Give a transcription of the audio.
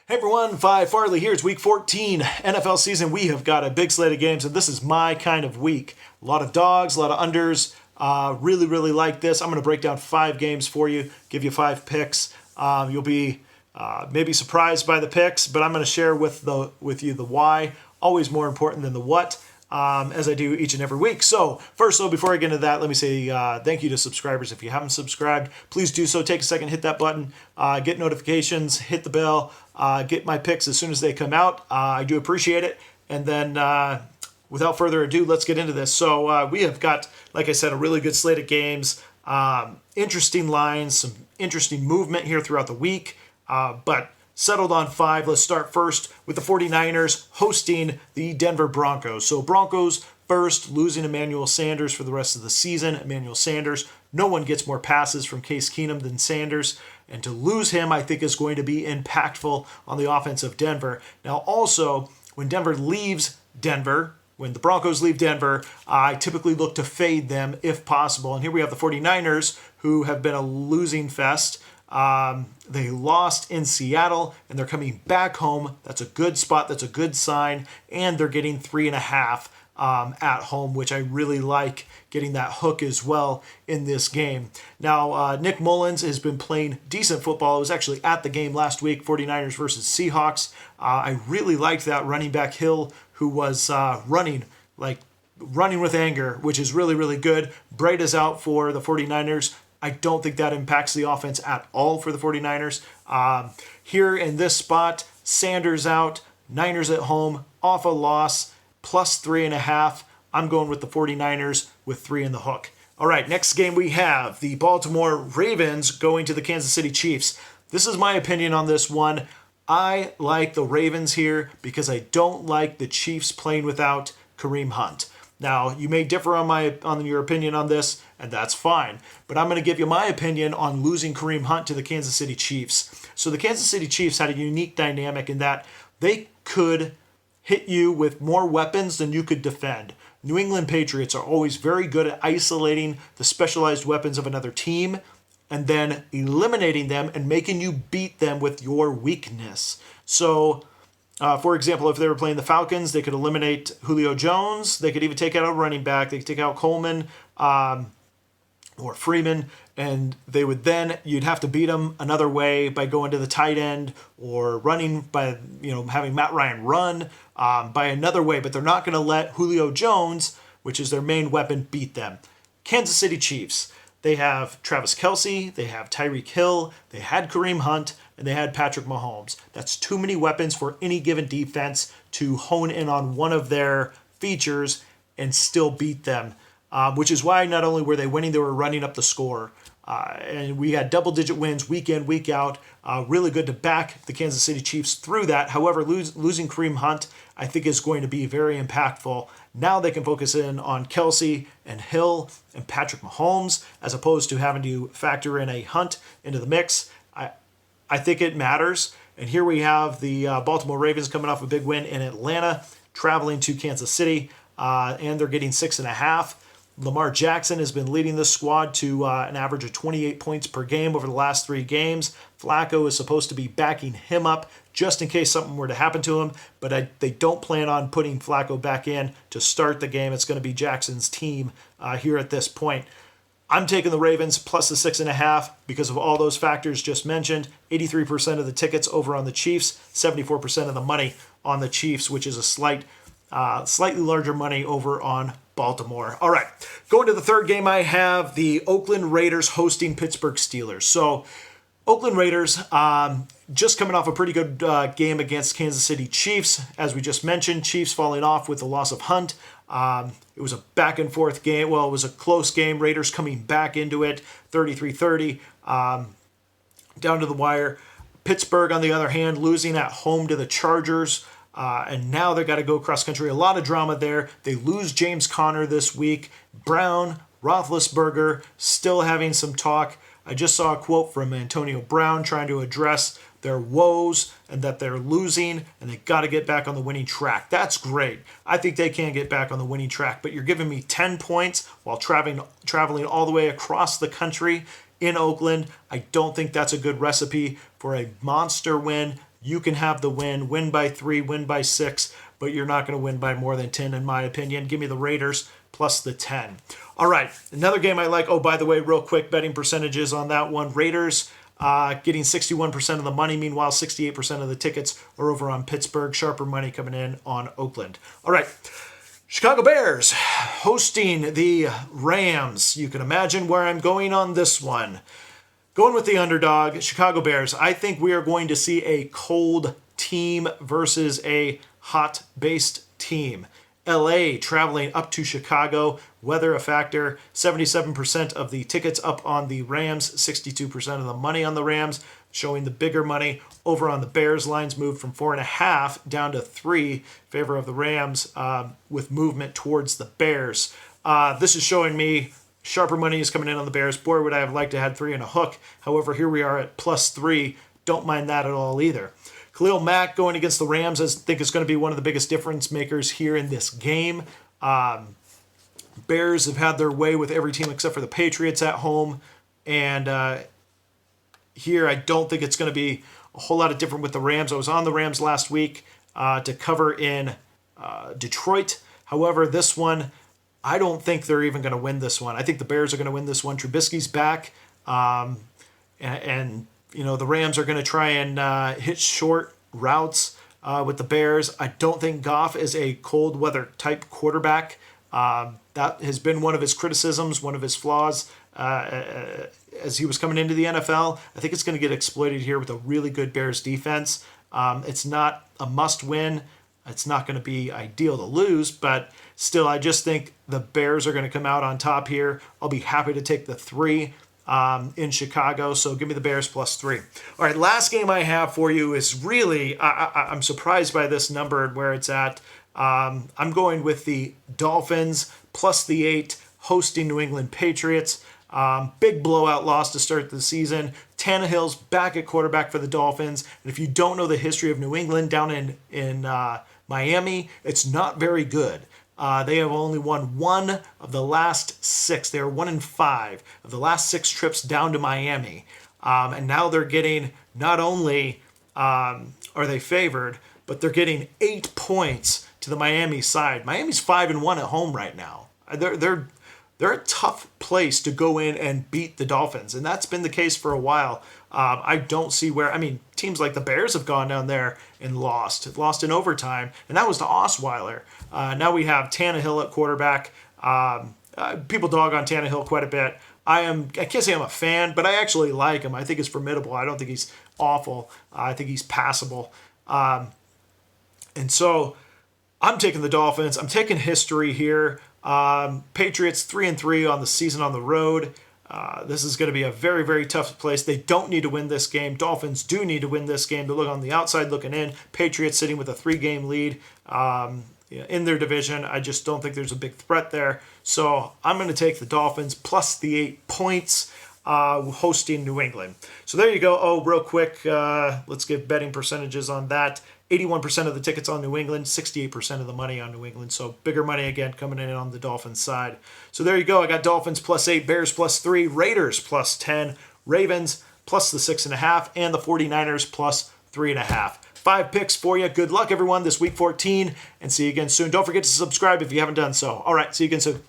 Hey everyone, Phi Farley here. It's week 14, NFL season. We have got a big slate of games, and this is my kind of week. A lot of dogs, a lot of unders. Really like this. I'm going to break down 5 games for you, give you 5 picks. You'll be maybe surprised by the picks, but I'm going to share with you the why. Always more important than the what. As I do each and every week. So first, though, before I get into that, let me say thank you to subscribers. If you haven't subscribed, please do so. Take a second, hit that button, get notifications, hit the bell, get my picks as soon as they come out. I do appreciate it. And then without further ado, let's get into this. So we have got, like I said, a really good slate of games, interesting lines, some interesting movement here throughout the week. But settled on 5. Let's start first with the 49ers hosting the Denver Broncos. So Broncos first, losing Emmanuel Sanders for the rest of the season. Emmanuel Sanders, no one gets more passes from Case Keenum than Sanders. And to lose him, I think, is going to be impactful on the offense of Denver. Now, also, when the Broncos leave Denver, I typically look to fade them if possible. And here we have the 49ers, who have been a losing fest. They lost in Seattle, and they're coming back home. That's a good spot. That's a good sign. And they're getting 3.5 at home, which I really like, getting that hook as well in this game. Now, Nick Mullins has been playing decent football. I was actually at the game last week, 49ers versus Seahawks. I really liked that running back Hill, who was running with anger, which is really good. Bright is out for the 49ers. I don't think that impacts the offense at all for the 49ers. Here in this spot, Sanders out, Niners at home, off a loss, plus 3.5. I'm going with the 49ers with 3 in the hook. All right, next game we have the Baltimore Ravens going to the Kansas City Chiefs. This is my opinion on this one. I like the Ravens here because I don't like the Chiefs playing without Kareem Hunt. Now, you may differ on your opinion on this, and that's fine. But I'm going to give you my opinion on losing Kareem Hunt to the Kansas City Chiefs. So the Kansas City Chiefs had a unique dynamic in that they could hit you with more weapons than you could defend. New England Patriots are always very good at isolating the specialized weapons of another team and then eliminating them and making you beat them with your weakness. So for example, if they were playing the Falcons, they could eliminate Julio Jones. They could even take out a running back. They could take out Coleman or Freeman, and you'd have to beat them another way by going to the tight end or running by, having Matt Ryan run by another way. But they're not going to let Julio Jones, which is their main weapon, beat them. Kansas City Chiefs. They have Travis Kelce, they have Tyreek Hill, they had Kareem Hunt, and they had Patrick Mahomes. That's too many weapons for any given defense to hone in on one of their features and still beat them, which is why not only were they winning, they were running up the score. And we had double-digit wins week in, week out. Really good to back the Kansas City Chiefs through that. However, losing Kareem Hunt, I think, is going to be very impactful. Now they can focus in on Kelce and Hill and Patrick Mahomes, as opposed to having to factor in a Hunt into the mix. I think it matters. And here we have the Baltimore Ravens coming off a big win in Atlanta, traveling to Kansas City, and they're getting 6.5. Lamar Jackson has been leading this squad to an average of 28 points per game over the last 3 games. Flacco is supposed to be backing him up just in case something were to happen to him, but they don't plan on putting Flacco back in to start the game. It's going to be Jackson's team here at this point. I'm taking the Ravens plus the 6.5 because of all those factors just mentioned. 83% of the tickets over on the Chiefs, 74% of the money on the Chiefs, which is a slightly larger money over on Baltimore. All right, going to the third game, I have the Oakland Raiders hosting Pittsburgh Steelers. So Oakland Raiders just coming off a pretty good game against Kansas City Chiefs. As we just mentioned, Chiefs falling off with the loss of Hunt. It was a back and forth game. Well, it was a close game. Raiders coming back into it, 33-30, down to the wire. Pittsburgh, on the other hand, losing at home to the Chargers. And now they've got to go cross country. A lot of drama there. They lose James Conner this week. Brown, Roethlisberger, still having some talk. I just saw a quote from Antonio Brown trying to address their woes and that they're losing and they got to get back on the winning track. That's great. I think they can get back on the winning track, but you're giving me 10 points while traveling all the way across the country in Oakland. I don't think that's a good recipe for a monster win You can have the win by 3, win by 6, but you're not going to win by more than 10, in my opinion. Give me the Raiders plus the 10. All right, another game I like. Oh, by the way, real quick, betting percentages on that one. Raiders getting 61% of the money. Meanwhile, 68% of the tickets are over on Pittsburgh. Sharper money coming in on Oakland. All right, Chicago Bears hosting the Rams. You can imagine where I'm going on this one. Going with the underdog, Chicago Bears. I think we are going to see a cold team versus a hot-based team. LA traveling up to Chicago, weather a factor. 77% of the tickets up on the Rams, 62% of the money on the Rams, showing the bigger money. Over on the Bears, lines moved from 4.5 down to 3 in favor of the Rams, with movement towards the Bears. This is showing me sharper money is coming in on the Bears. Boy, would I have liked to have 3 and a hook. However, here we are at plus 3. Don't mind that at all either. Khalil Mack going against the Rams, I think is going to be one of the biggest difference makers here in this game. Bears have had their way with every team except for the Patriots at home. And here I don't think it's going to be a whole lot of different with the Rams. I was on the Rams last week to cover in Detroit. However, this one, I don't think they're even going to win this one. I think the Bears are going to win this one. Trubisky's back. And you know, the Rams are going to try and hit short routes with the Bears. I don't think Goff is a cold weather type quarterback. That has been one of his criticisms, one of his flaws as he was coming into the NFL. I think it's going to get exploited here with a really good Bears defense. It's not a must win. It's not going to be ideal to lose, but still, I just think the Bears are going to come out on top here. I'll be happy to take the 3. In Chicago, so give me the Bears plus 3. All right, last game I have for you is really, I'm surprised by this number and where it's at. I'm going with the Dolphins plus the 8, hosting New England Patriots. Big blowout loss to start the season. Tannehill's back at quarterback for the Dolphins. And if you don't know the history of New England down in Miami, it's not very good. They have only won 1 of the last 6. They are 1-5 of the last 6 trips down to Miami. And now they're getting, not only are they favored, but they're getting 8 points to the Miami side. Miami's 5-1 at home right now. They're a tough place to go in and beat the Dolphins, and that's been the case for a while. I don't see where, I mean, teams like the Bears have gone down there and lost in overtime, and that was to Osweiler. Now we have Tannehill at quarterback. People dog on Tannehill quite a bit. I can't say I'm a fan, but I actually like him. I think he's formidable. I don't think he's awful. I think he's passable. And so I'm taking the Dolphins. I'm taking history here. Patriots 3-3 on the season on the road. This is going to be a very, very tough place. They don't need to win this game. Dolphins do need to win this game to look on the outside looking in. Patriots sitting with a 3-game lead in their division. I just don't think there's a big threat there. So I'm going to take the Dolphins plus the 8 points hosting New England. So there you go. Oh, real quick, let's give betting percentages on that. 81% of the tickets on New England, 68% of the money on New England. So bigger money again coming in on the Dolphins side. So there you go. I got Dolphins plus 8, Bears plus 3, Raiders plus 10, Ravens plus the 6.5, and the 49ers plus 3.5. 5 picks for you. Good luck, everyone, this week 14, and see you again soon. Don't forget to subscribe if you haven't done so. All right, see you again soon.